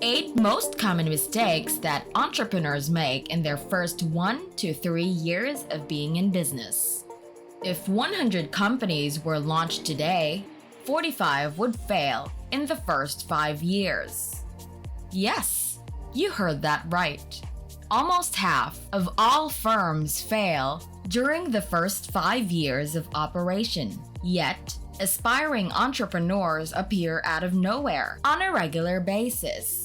Eight most common mistakes that entrepreneurs make in their first 1 to 3 years of being in business. If 100 companies were launched today, 45 would fail in the first 5 years. Yes, you heard that right. Almost half of all firms fail during the first 5 years of operation. Yet, aspiring entrepreneurs appear out of nowhere on a regular basis.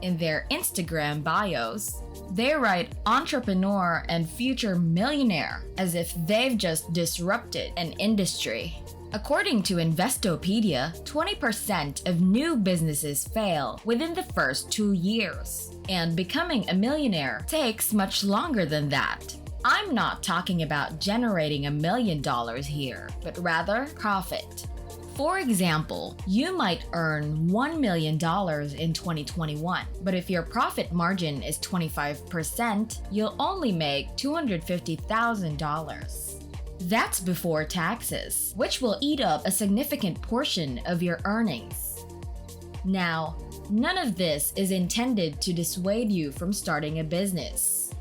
In their Instagram bios, they write entrepreneur and future millionaire as if they've just disrupted an industry. According to Investopedia, 20% of new businesses fail within the first 2 years, and becoming a millionaire takes much longer than that. I'm not talking about generating $1 million here, but rather profit. For example, you might earn $1 million in 2021, but if your profit margin is 25%, you'll only make $250,000. That's before taxes, which will eat up a significant portion of your earnings. Now, none of this is intended to dissuade you from starting a business.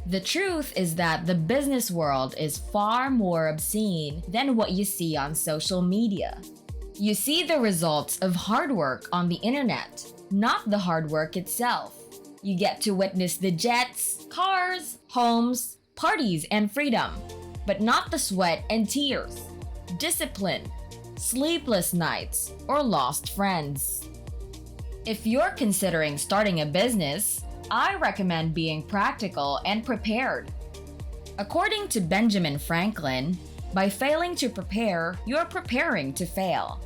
The truth is that the business world is far more obscene than what you see on social media. You see the results of hard work on the internet, not the hard work itself. You get to witness the jets, cars, homes, parties, and freedom, but not the sweat and tears, discipline, sleepless nights, or lost friends. If you're considering starting a business, I recommend being practical and prepared. According to Benjamin Franklin, by failing to prepare, you're preparing to fail.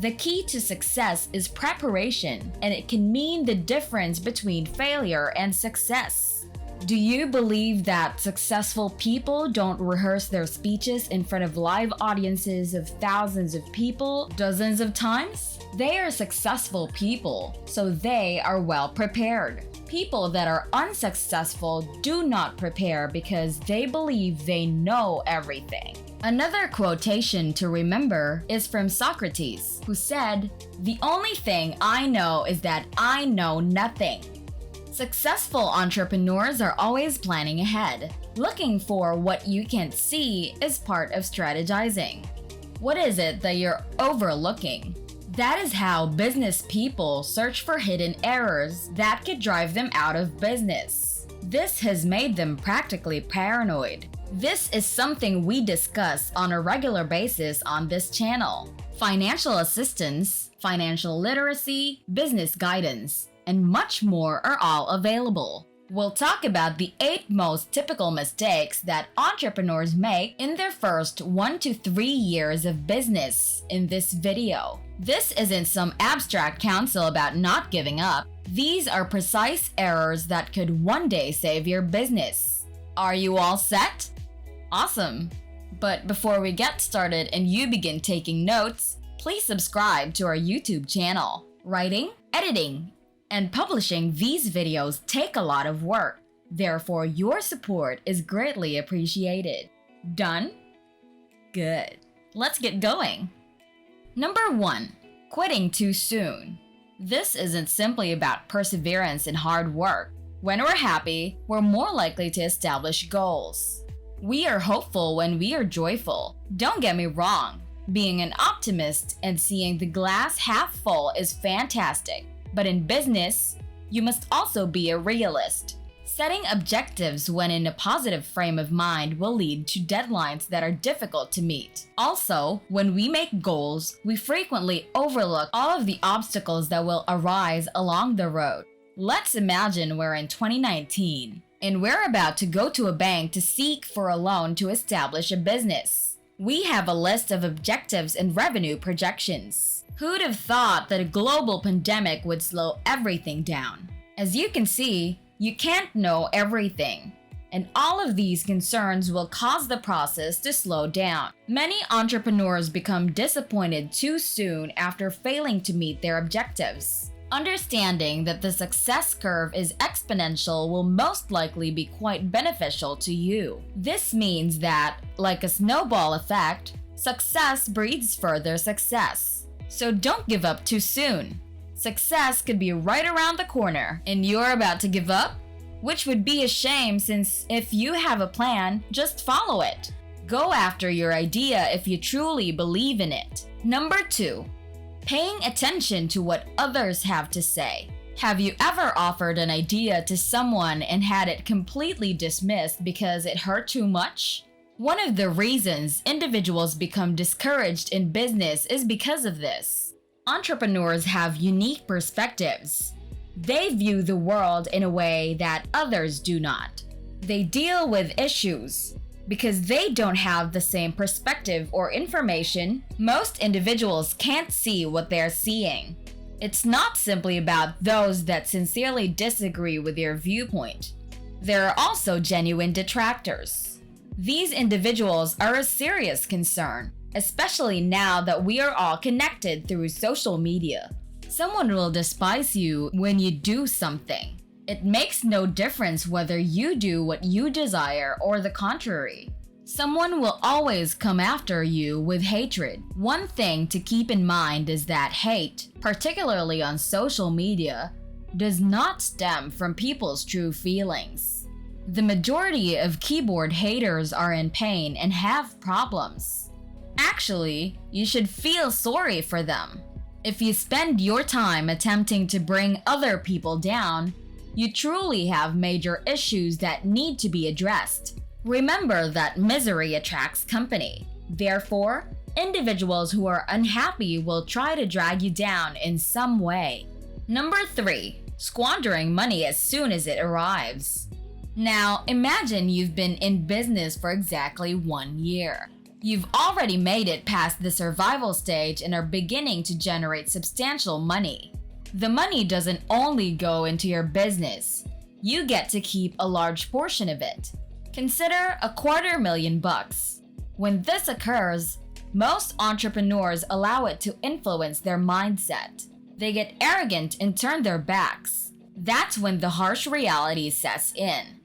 The key to success is preparation, and it can mean the difference between failure and success. Do you believe that successful people don't rehearse their speeches in front of live audiences of thousands of people dozens of times? They are successful people, so they are well prepared. People that are unsuccessful do not prepare because they believe they know everything. Another quotation to remember is from Socrates, who said, "The only thing I know is that I know nothing." Successful entrepreneurs are always planning ahead. Looking for what you can't see is part of strategizing. What is it that you're overlooking? That is how business people search for hidden errors that could drive them out of business. This has made them practically paranoid. This is something we discuss on a regular basis on this channel. Financial assistance, financial literacy, business guidance, and much more are all available. We'll talk about the 8 most typical mistakes that entrepreneurs make in their first 1 to 3 years of business in this video. This isn't some abstract counsel about not giving up. These are precise errors that could one day save your business. Are you all set? Awesome! But before we get started and you begin taking notes, please subscribe to our YouTube channel. Writing, editing, and publishing these videos take a lot of work. Therefore, your support is greatly appreciated. Done? Good. Let's get going. Number 1. Quitting too soon. This isn't simply about perseverance and hard work. When we're happy, we're more likely to establish goals. We are hopeful when we are joyful. Don't get me wrong. Being an optimist and seeing the glass half full is fantastic. But in business, you must also be a realist. Setting objectives when in a positive frame of mind will lead to deadlines that are difficult to meet. Also, when we make goals, we frequently overlook all of the obstacles that will arise along the road. Let's imagine we're in 2019, and we're about to go to a bank to seek for a loan to establish a business. We have a list of objectives and revenue projections. Who'd have thought that a global pandemic would slow everything down? As you can see, you can't know everything, and all of these concerns will cause the process to slow down. Many entrepreneurs become disappointed too soon after failing to meet their objectives. Understanding that the success curve is exponential will most likely be quite beneficial to you. This means that, like a snowball effect, Success breeds further success. So don't give up too soon. Success could be right around the corner and you're about to give up? Which would be a shame, since if you have a plan, just follow it. Go after your idea if you truly believe in it. Number 2. Paying attention to what others have to say. Have you ever offered an idea to someone and had it completely dismissed because it hurt too much? One of the reasons individuals become discouraged in business is because of this. Entrepreneurs have unique perspectives. They view the world in a way that others do not. They deal with issues. Because they don't have the same perspective or information, most individuals can't see what they're seeing. It's not simply about those that sincerely disagree with your viewpoint. There are also genuine detractors. These individuals are a serious concern, especially now that we are all connected through social media. Someone will despise you when you do something. It makes no difference whether you do what you desire or the contrary. Someone will always come after you with hatred. One thing to keep in mind is that hate, particularly on social media, does not stem from people's true feelings. The majority of keyboard haters are in pain and have problems. Actually, you should feel sorry for them. If you spend your time attempting to bring other people down, you truly have major issues that need to be addressed. Remember that misery attracts company. Therefore, individuals who are unhappy will try to drag you down in some way. Number 3. Squandering money as soon as it arrives. Now, imagine you've been in business for exactly 1 year. You've already made it past the survival stage and are beginning to generate substantial money. The money doesn't only go into your business. You get to keep a large portion of it. Consider $250,000. When this occurs, most entrepreneurs allow it to influence their mindset. They get arrogant and turn their backs. That's when the harsh reality sets in.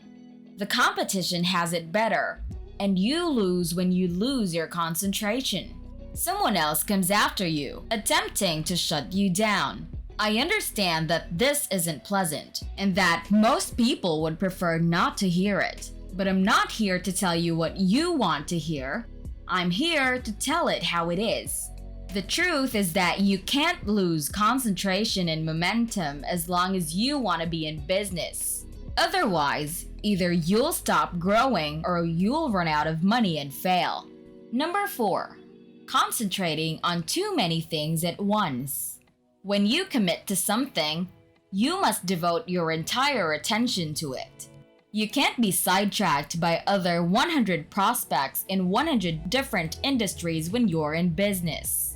The competition has it better, and you lose when you lose your concentration. Someone else comes after you, attempting to shut you down. I understand that this isn't pleasant, and that most people would prefer not to hear it. But I'm not here to tell you what you want to hear. I'm here to tell it how it is. The truth is that you can't lose concentration and momentum as long as you want to be in business. Otherwise, either you'll stop growing or you'll run out of money and fail. Number 4. Concentrating on too many things at once. When you commit to something, you must devote your entire attention to it. You can't be sidetracked by other 100 prospects in 100 different industries when you're in business.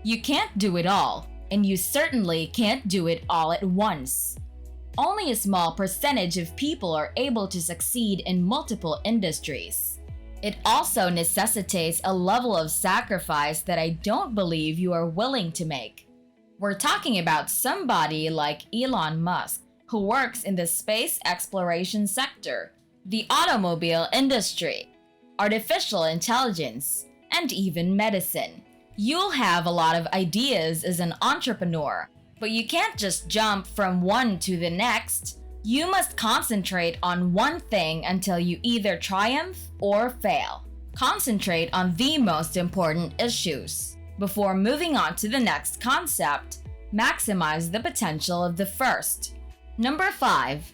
You can't do it all, and you certainly can't do it all at once. Only a small percentage of people are able to succeed in multiple industries. It also necessitates a level of sacrifice that I don't believe you are willing to make. We're talking about somebody like Elon Musk, who works in the space exploration sector, the automobile industry, artificial intelligence, and even medicine. You'll have a lot of ideas as an entrepreneur, but you can't just jump from one to the next. You must concentrate on one thing until you either triumph or fail. Concentrate on the most important issues. Before moving on to the next concept, maximize the potential of the first. Number 5.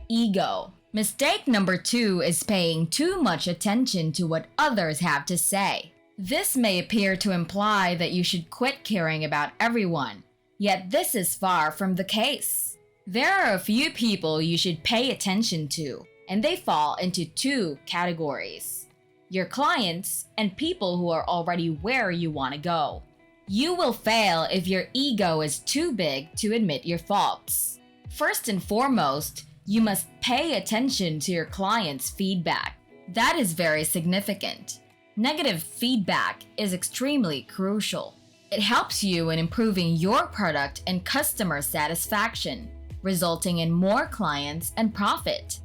Ego. Mistake number 2 is paying too much attention to what others have to say. This may appear to imply that you should quit caring about everyone, yet this is far from the case. There are a few people you should pay attention to, and they fall into 2 categories: your clients and people who are already where you want to go. You will fail if your ego is too big to admit your faults. First and foremost, you must pay attention to your clients' feedback. That is very significant. Negative feedback is extremely crucial. It helps you in improving your product and customer satisfaction, resulting in more clients and profit.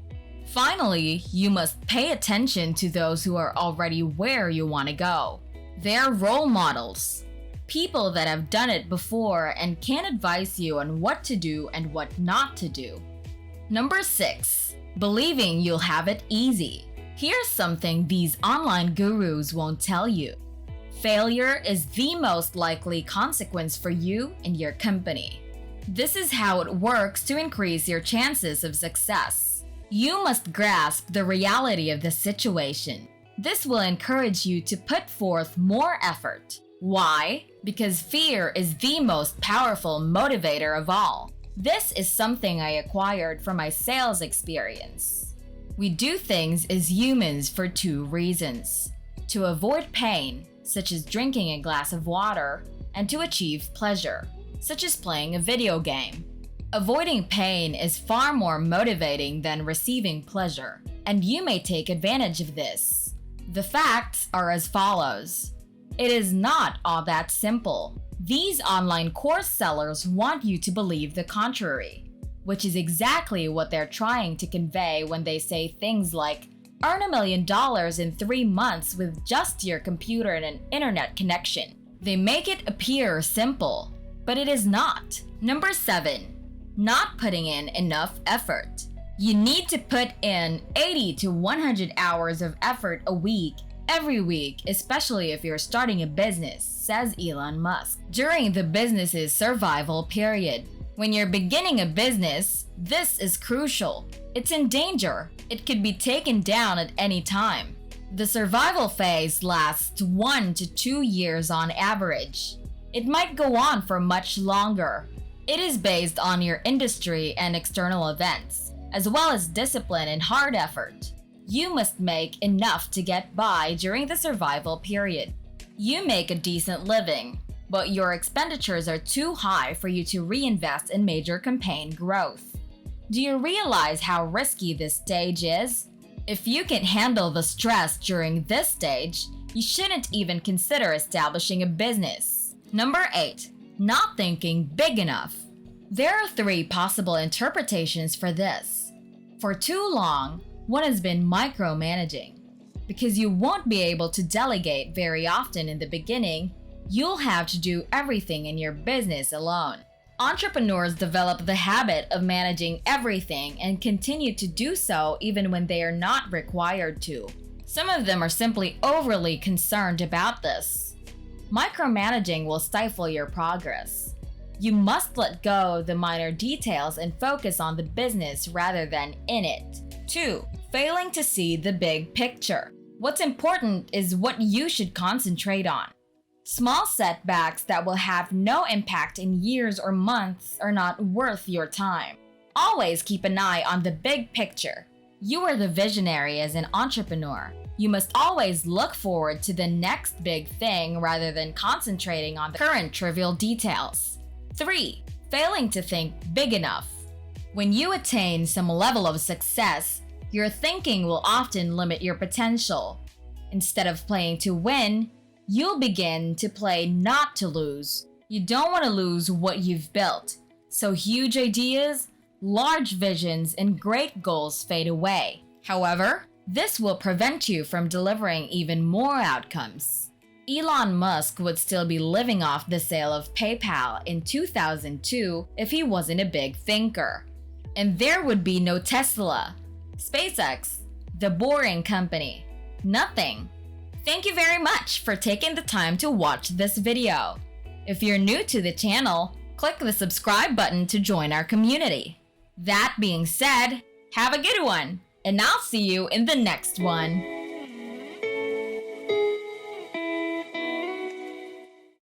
Finally, you must pay attention to those who are already where you want to go. They're role models, people that have done it before and can advise you on what to do and what not to do. Number 6. Believing you'll have it easy. Here's something these online gurus won't tell you. Failure is the most likely consequence for you and your company. This is how it works to increase your chances of success. You must grasp the reality of the situation. This will encourage you to put forth more effort. Why? Because fear is the most powerful motivator of all. This is something I acquired from my sales experience. We do things as humans for 2 reasons: to avoid pain, such as drinking a glass of water, and to achieve pleasure, such as playing a video game. Avoiding pain is far more motivating than receiving pleasure, and you may take advantage of this. The facts are as follows. It is not all that simple. These online course sellers want you to believe the contrary, which is exactly what they're trying to convey when they say things like, earn $1 million in 3 months with just your computer and an internet connection. They make it appear simple, but it is not. Number 7. Not putting in enough effort. You need to put in 80 to 100 hours of effort a week, every week, especially if you're starting a business, says Elon Musk. During the business's survival period. When you're beginning a business, this is crucial. It's in danger. It could be taken down at any time. The survival phase lasts 1 to 2 years on average. It might go on for much longer. It is based on your industry and external events, as well as discipline and hard effort. You must make enough to get by during the survival period. You make a decent living, but your expenditures are too high for you to reinvest in major campaign growth. Do you realize how risky this stage is? If you can handle the stress during this stage, you shouldn't even consider establishing a business. Number 8. Not thinking big enough. There are 3 possible interpretations for this. For too long, one has been micromanaging. Because you won't be able to delegate very often in the beginning, you'll have to do everything in your business alone. Entrepreneurs develop the habit of managing everything and continue to do so even when they are not required to. Some of them are simply overly concerned about this. Micromanaging will stifle your progress. You must let go of the minor details and focus on the business rather than in it. 2. Failing to see the big picture. What's important is what you should concentrate on. Small setbacks that will have no impact in years or months are not worth your time. Always keep an eye on the big picture. You are the visionary as an entrepreneur. You must always look forward to the next big thing rather than concentrating on the current trivial details. 3. Failing to think big enough. When you attain some level of success, your thinking will often limit your potential. Instead of playing to win, you'll begin to play not to lose. You don't want to lose what you've built, so huge ideas, large visions, and great goals fade away. However, this will prevent you from delivering even more outcomes. Elon Musk would still be living off the sale of PayPal in 2002 if he wasn't a big thinker. And there would be no Tesla, SpaceX, the Boring Company, nothing. Thank you very much for taking the time to watch this video. If you're new to the channel, click the subscribe button to join our community. That being said, have a good one, and I'll see you in the next one.